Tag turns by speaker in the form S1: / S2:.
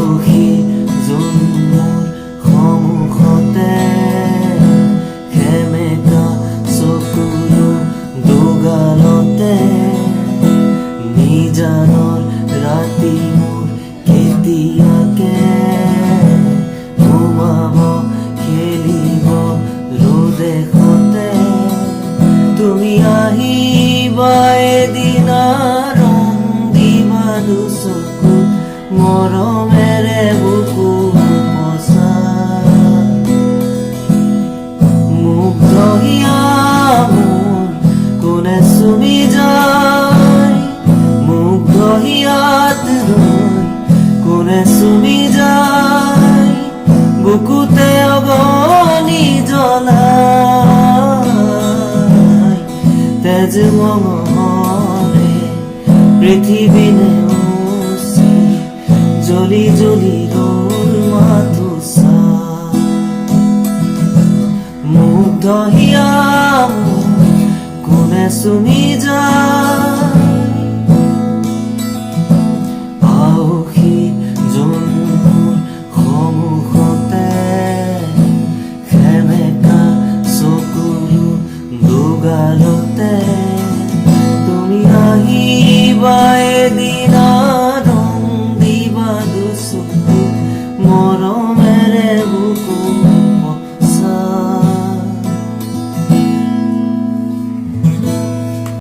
S1: বহি যোন মোৰ সন্মুখতে সেমেকা চকুৰো দুগালতে নিজানৰ ৰাতি মোৰ কেতিয়াকে ঘুমাব খেলিব ৰ'দেশতে তুমি আহিবা এদিন ৰং দিবা দুচকুত মৰমেৰে বুকু পচা মুগ্ধ হিয়া মোৰ কোনে চুমি যায় মুগ্ধ হিয়াত ৰৈ কোনে চুমি যায় বুকুতে অগ্নি জ্বলাই তেজ মঙহৰে পৃথিৱী নেওচি জ্বলি জ্বলি ৰ'ল মাথোঁচা মুগ্ধ হিয়া কোনে চুমি যায়